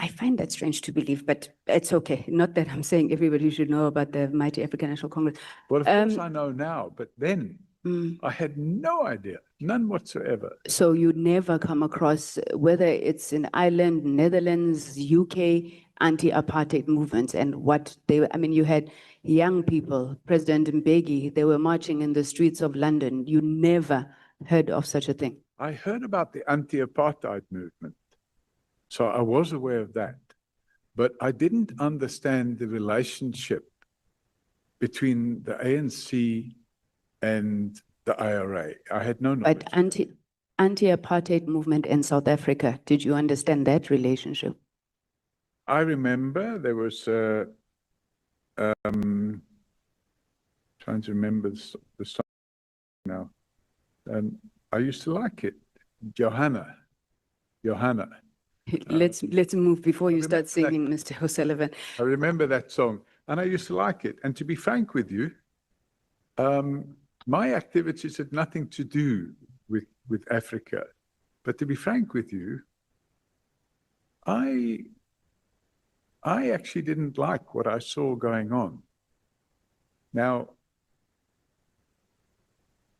I find that strange to believe, but it's okay. Not that I'm saying everybody should know about the mighty African National Congress. Well, of course I know now, but then I had no idea, none whatsoever. So you never come across, whether it's in Ireland, Netherlands, UK, anti-apartheid movements and what they were. I mean, you had young people, President Mbeki, they were marching in the streets of London. You never heard of such a thing. I heard about the anti-apartheid movement, so I was aware of that, but I didn't understand the relationship between the ANC and the IRA. I had no knowledge. But anti-apartheid movement in South Africa, did you understand that relationship? I remember there was trying to remember the song now. I used to like it. Johanna. Let's move before you start singing, Mr. O'Sullivan. I remember that song, and I used to like it. And to be frank with you, my activities had nothing to do with Africa. But to be frank with you, I actually didn't like what I saw going on. Now,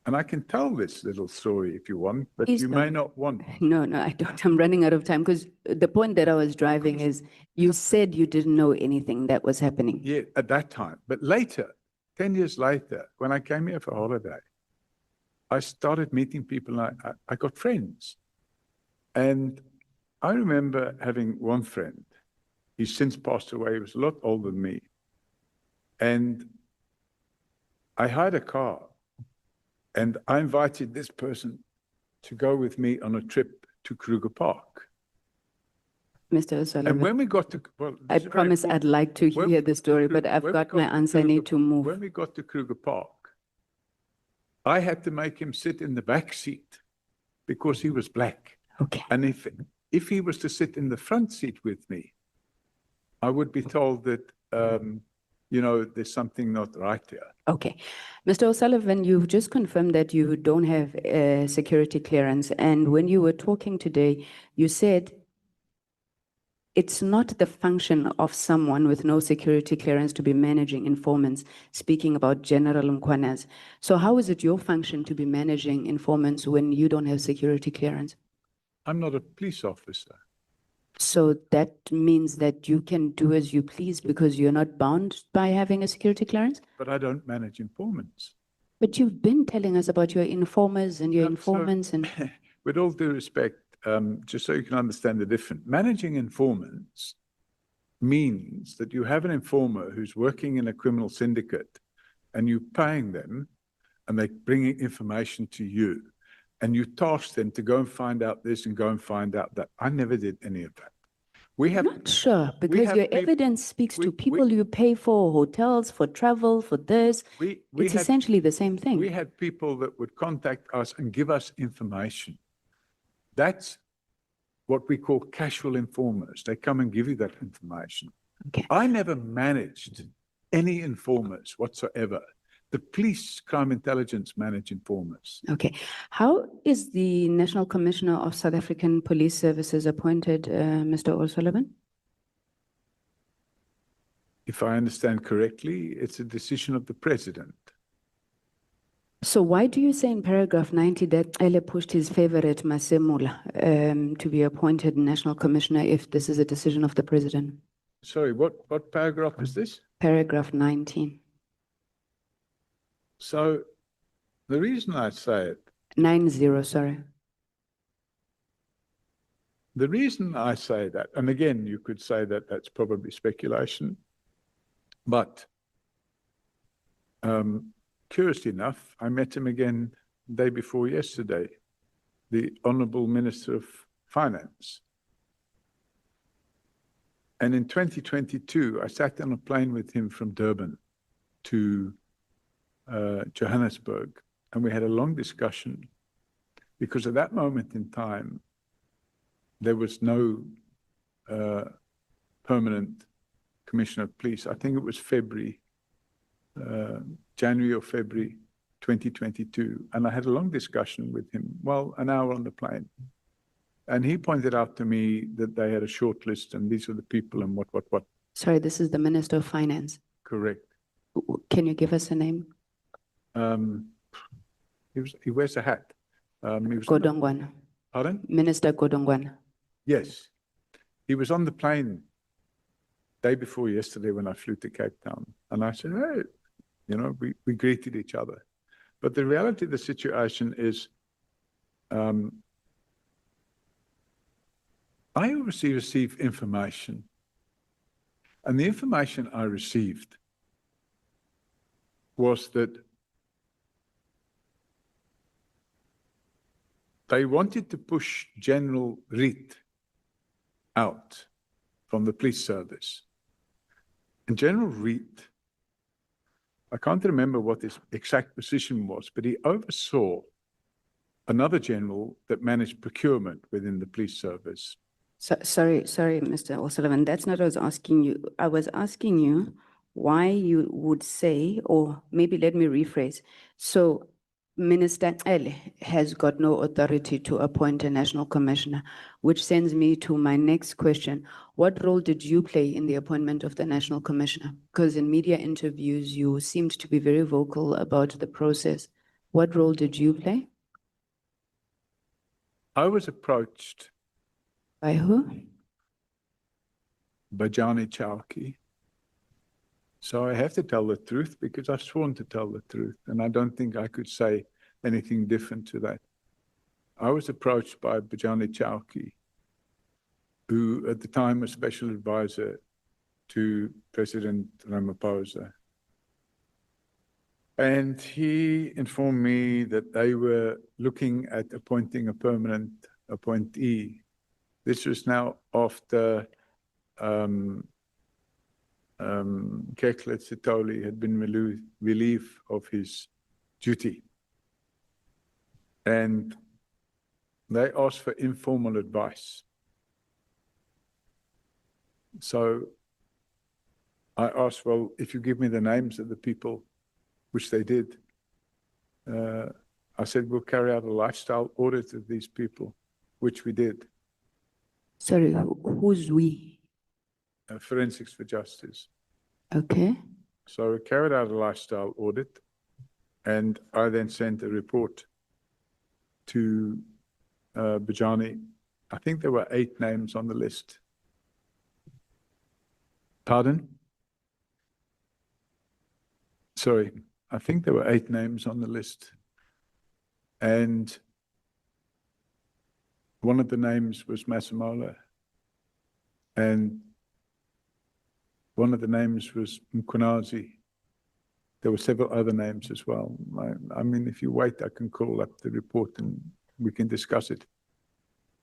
and I can tell this little story if you want, but you may not want. No, I don't. I'm running out of time because the point that I was driving is you said you didn't know anything that was happening. Yeah, at that time. But later, 10 years later, when I came here for holiday, I started meeting people and I got friends. And I remember having one friend. He's since passed away. He was a lot older than me. And I hired a car. And I invited this person to go with me on a trip to Kruger Park. Mr. O'Sullivan, and when we got to, well, I promise I'd like to hear the story, but I've got my answer. I need to move. When we got to Kruger Park, I had to make him sit in the back seat because he was black. Okay. And if he was to sit in the front seat with me, I would be told that, there's something not right there. Okay. Mr. O'Sullivan, you've just confirmed that you don't have a security clearance. And when you were talking today, you said it's not the function of someone with no security clearance to be managing informants, speaking about General Mkwanas. So how is it your function to be managing informants when you don't have security clearance? I'm not a police officer. So that means that you can do as you please because you're not bound by having a security clearance? But I don't manage informants. But you've been telling us about your informers and your informants and... With all due respect, just so you can understand the difference, managing informants means that you have an informer who's working in a criminal syndicate and you're paying them and they're bringing information to you. And you task them to go and find out this and go and find out that. I never did any of that. I'm not sure, because your evidence speaks to people you pay for, hotels, for travel, for this. It's essentially the same thing. We had people that would contact us and give us information. That's what we call casual informers. They come and give you that information. Okay. I never managed any informers whatsoever. The police, crime intelligence manage informers. Okay. How is the National Commissioner of South African Police Services appointed, Mr. O'Sullivan? If I understand correctly, it's a decision of the president. So why do you say in paragraph 90 that Ele pushed his favorite, Masemula, to be appointed National Commissioner if this is a decision of the president? Sorry, what paragraph is this? Paragraph 19. So the reason I say it... 90, sorry. The reason I say that, and again, you could say that that's probably speculation, but curiously enough, I met him again the day before yesterday, the Honourable Minister of Finance. And in 2022, I sat on a plane with him from Durban to Johannesburg, and we had a long discussion because at that moment in time, there was no permanent commissioner of police. I think it was January or February 2022. And I had a long discussion with him, well, an hour on the plane. And he pointed out to me that they had a short list and these are the people and what. Sorry, this is the Minister of Finance. Correct. Can you give us a name? He wears a hat. He was Godongwana. Pardon? Minister Godongwana. Yes. He was on the plane day before yesterday when I flew to Cape Town. And I said, hey, you know, we greeted each other. But the reality of the situation is, I obviously receive information. And the information I received was that they wanted to push General Reed out from the police service. And General Reed, I can't remember what his exact position was, but he oversaw another general that managed procurement within the police service. Sorry, Mr. O'Sullivan, that's not what I was asking you. I was asking you why you would say, or maybe let me rephrase. So Minister Ele has got no authority to appoint a national commissioner, which sends me to my next question. What role did you play in the appointment of the national commissioner? Because in media interviews, you seemed to be very vocal about the process. What role did you play? I was approached By who? by Johnny Chowkey. So I have to tell the truth because I've sworn to tell the truth, and I don't think I could say anything different to that. I was approached by Bajani Chowkey, who at the time was special advisor to President Ramaphosa. And he informed me that they were looking at appointing a permanent appointee. This was now after Kekle Sitoli had been relieved of his duty. And they asked for informal advice. So I asked, well, if you give me the names of the people, which they did, I said, we'll carry out a lifestyle audit of these people, which we did. Sorry, who's we? Forensics for Justice. Okay. So we carried out a lifestyle audit, and I then sent a report to Bajani. I think there were 8 names on the list. Pardon? Sorry, I think there were 8 names on the list. And one of the names was Masemola. And one of the names was Mkunazi. There were several other names as well. I mean, if you wait, I can call up the report and we can discuss it.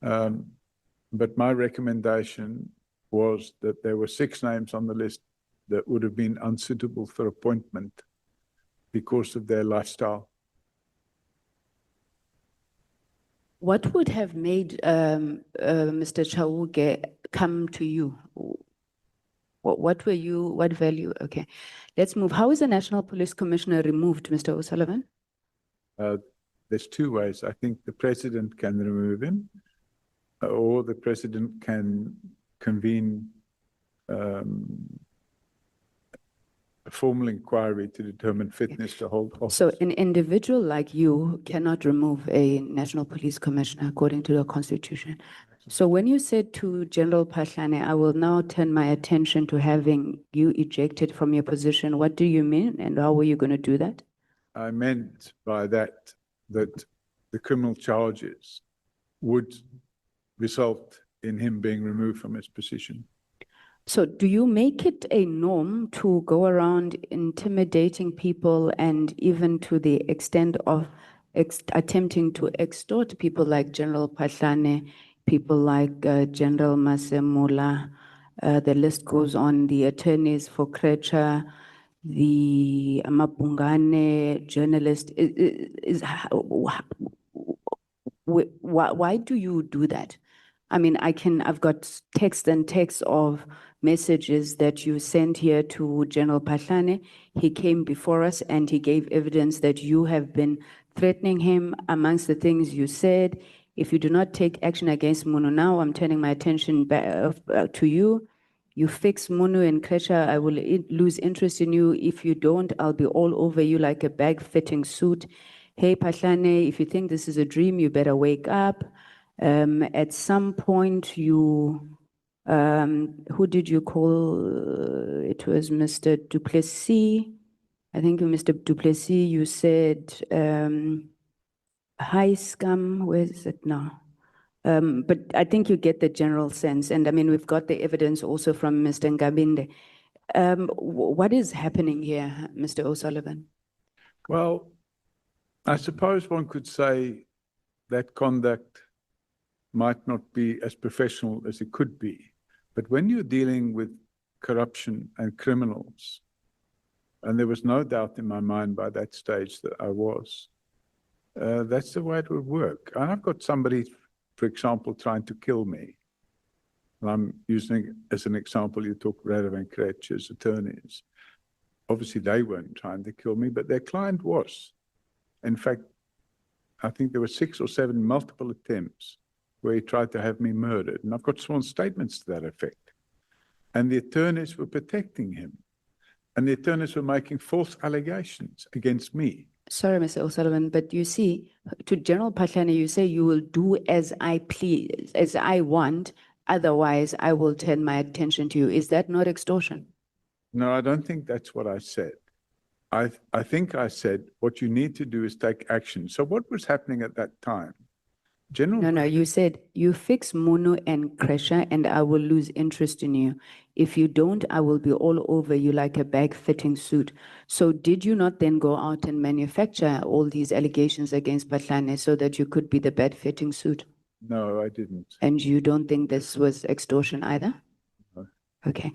But my recommendation was that there were 6 names on the list that would have been unsuitable for appointment because of their lifestyle. What would have made Mr. Chauke come to you? What value? Okay, let's move. How is the National Police Commissioner removed, Mr. O'Sullivan? There's 2 ways. I think the president can remove him, or the president can convene a formal inquiry to determine fitness to hold office. So an individual like you cannot remove a National Police Commissioner according to the Constitution. So when you said to General Pahlane, I will now turn my attention to having you ejected from your position, what do you mean and how were you going to do that? I meant by that the criminal charges would result in him being removed from his position. So do you make it a norm to go around intimidating people and even to the extent of attempting to extort people like General Pahlane, people like General Masemola, the list goes on, the attorneys for Krecha, the Mapungane journalist, why do you do that? I mean, I've got text and text of messages that you sent here to General Pahlane. He came before us and he gave evidence that you have been threatening him. Amongst the things you said If you do not take action against Munu now, I'm turning my attention back to you. You fix Munu and Kresha, I will lose interest in you. If you don't, I'll be all over you like a bag-fitting suit. Hey, Pahlane, if you think this is a dream, you better wake up. At some point, you, who did you call? It was Mr. Duplessis. I think Mr. Duplessis, you said, hi, scum, where is it now? But I think you get the general sense. And I mean, we've got the evidence also from Mr. Ngabinde. What is happening here, Mr. O'Sullivan? Well, I suppose one could say that conduct might not be as professional as it could be. But when you're dealing with corruption and criminals, and there was no doubt in my mind by that stage that I was, that's the way it would work. And I've got somebody, for example, trying to kill me. And I'm using as an example, you talk Radovan Krejci's attorneys. Obviously, they weren't trying to kill me, but their client was. In fact, I think there were 6 or 7 multiple attempts where he tried to have me murdered. And I've got sworn statements to that effect. And the attorneys were protecting him. And the attorneys were making false allegations against me. Sorry, Mr. O'Sullivan, but you see, to General Pahlane, you say you will do as I please, as I want, otherwise I will turn my attention to you. Is that not extortion? No, I don't think that's what I said. I think I said what you need to do is take action. So what was happening at that time? No, you said you fix Munu and Kresha and I will lose interest in you. If you don't, I will be all over you like a bag-fitting suit. So did you not then go out and manufacture all these allegations against Pahlane so that you could be the bag-fitting suit? No, I didn't. And you don't think this was extortion either? No. Okay.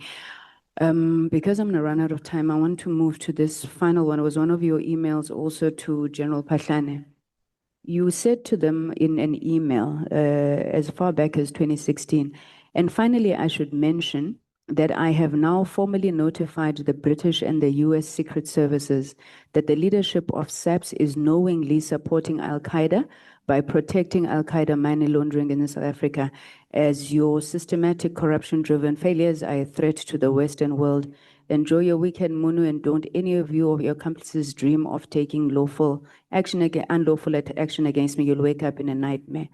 Because I'm going to run out of time, I want to move to this final one. It was one of your emails also to General Pahlane. You said to them in an email as far back as 2016, and finally, I should mention that I have now formally notified the British and the US Secret Services that the leadership of SAPS is knowingly supporting Al-Qaeda by protecting Al-Qaeda money laundering in South Africa, as your systematic corruption-driven failures are a threat to the Western world. Enjoy your weekend, Munu, and don't any of you or your accomplices dream of taking unlawful action against me. You'll wake up in a nightmare.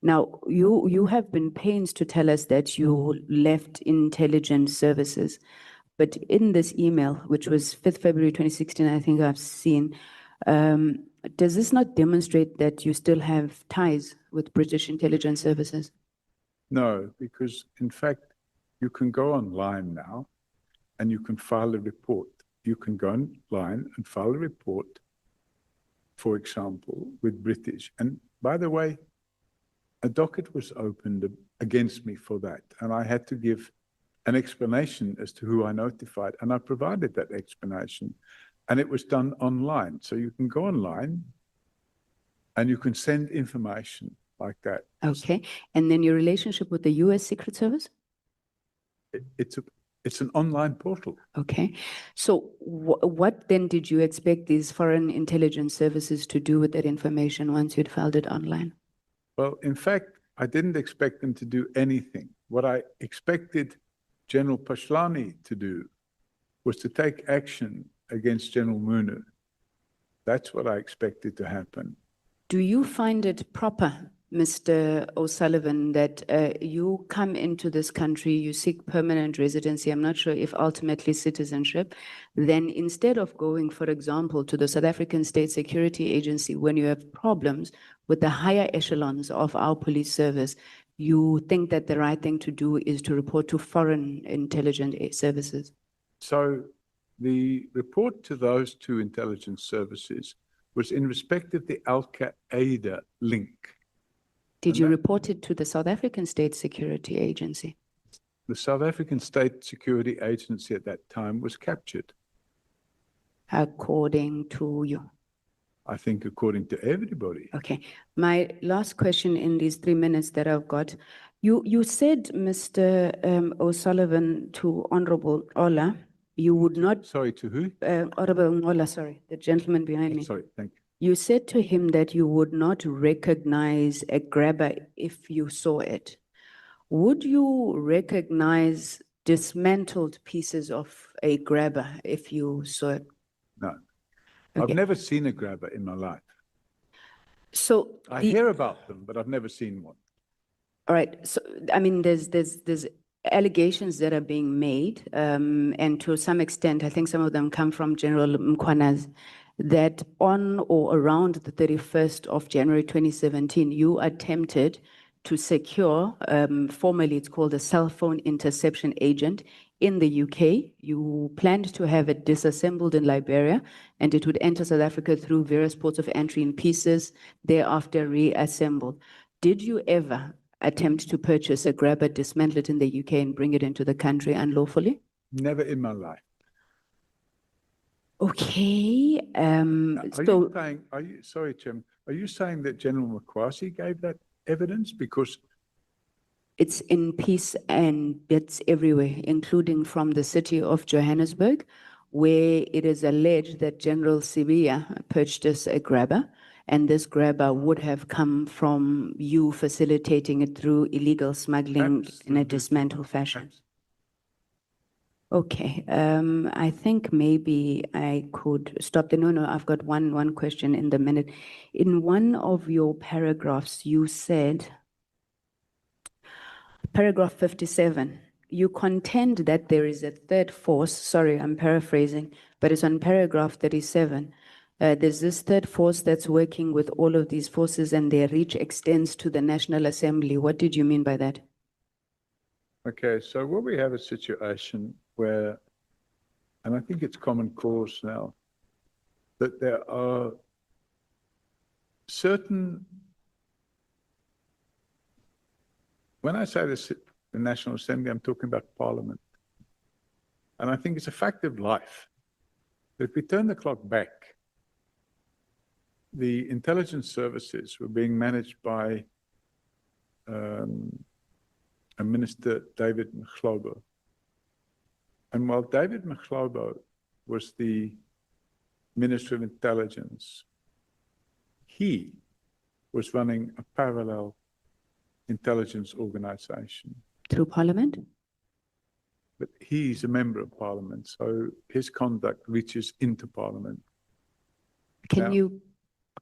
Now, you have been pains to tell us that you left intelligence services, but in this email, which was 5th February 2016, I think I've seen, does this not demonstrate that you still have ties with British intelligence services? No, because in fact, you can go online now and you can file a report. You can go online and file a report, for example, with British. And by the way, a docket was opened against me for that. And I had to give an explanation as to who I notified. And I provided that explanation. And it was done online. So you can go online and you can send information like that. Okay. And then your relationship with the US Secret Service? It's an online portal. Okay. So what then did you expect these foreign intelligence services to do with that information once you'd filed it online? Well, in fact, I didn't expect them to do anything. What I expected General Pahlane to do was to take action against General Munu. That's what I expected to happen. Do you find it proper, Mr. O'Sullivan, that you come into this country, you seek permanent residency, I'm not sure if ultimately citizenship, then instead of going, for example, to the South African State Security Agency when you have problems with the higher echelons of our police service, you think that the right thing to do is to report to foreign intelligence services? So the report to those 2 intelligence services was in respect of the Al-Qaeda link. Did you report it to the South African State Security Agency? The South African State Security Agency at that time was captured. According to you? I think according to everybody. Okay. My last question in these 3 minutes that I've got, you said, Mr. O'Sullivan, to Honorable Ola, you would not... Sorry, to who? Honorable Ola, sorry, the gentleman behind me. Sorry, thank you. You said to him that you would not recognize a grabber if you saw it. Would you recognize dismantled pieces of a grabber if you saw it? No. I've Okay. never seen a grabber in my life. So I hear about them, but I've never seen one. all right. So, I mean, there's allegations that are being made, and to some extent, I think some of them come from General Mkhwana's, that on or around the 31st of January 2017, you attempted to secure, formally it's called a cell phone interception agent in the UK. You planned to have it disassembled in Liberia, and it would enter South Africa through various ports of entry in pieces, thereafter reassembled. Did you ever attempt to purchase a grabber, dismantle it in the UK and bring it into the country unlawfully? Never in my life. Okay. Sorry, Jim, are you saying that General Mkwasi gave that evidence? Because it's in piece and bits everywhere, including from the city of Johannesburg, where it is alleged that General Sibiya purchased a grabber, and this grabber would have come from you facilitating it through illegal smuggling in a dismantled fashion. Okay, I think maybe I could stop there. No, I've got one question in the minute. In one of your paragraphs, you said, paragraph 57, you contend that there is a third force. Sorry, I'm paraphrasing, but it's on paragraph 37. There's this third force that's working with all of these forces and their reach extends to the National Assembly. What did you mean by that? okay, so will we have a situation where, and I think it's common cause now, that there are certain, when I say this, the National Assembly, I'm talking about Parliament. And I think it's a fact of life that if we turn the clock back, the intelligence services were being managed by a minister, David Mkhlobo. And while David Mkhlobo was the Minister of Intelligence, he was running a parallel intelligence organization. Through Parliament? But he's a member of Parliament, so his conduct reaches into Parliament. Can you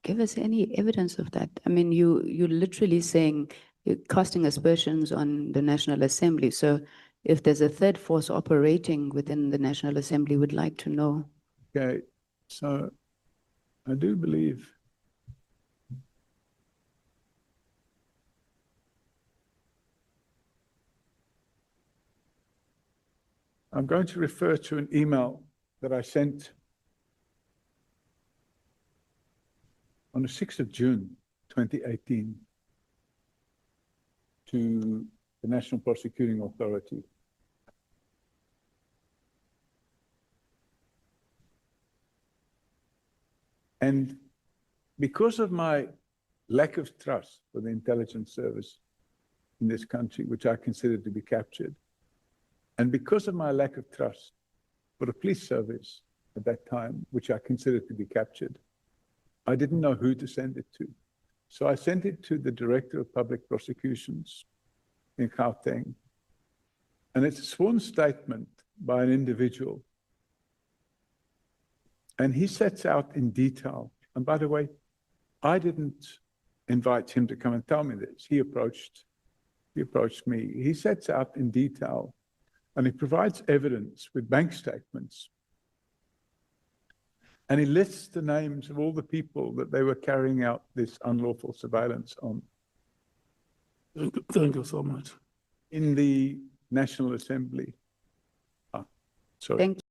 give us any evidence of that? I mean, you're literally saying, you're casting aspersions on the National Assembly. So if there's a third force operating within the National Assembly, we'd like to know. Okay, so I do believe I'm going to refer to an email that I sent on the 6th of June, 2018, to the National Prosecuting Authority. And because of my lack of trust for the intelligence service in this country, which I consider to be captured, and because of my lack of trust for the police service at that time, which I considered to be captured, I didn't know who to send it to. So I sent it to the Director of Public Prosecutions in Gauteng. And it's a sworn statement by an individual. And he sets out in detail, and by the way, I didn't invite him to come and tell me this. He approached me. He sets out in detail, and he provides evidence with bank statements. And he lists the names of all the people that they were carrying out this unlawful surveillance on. Thank you so much. In the National Assembly. Sorry. Thank you.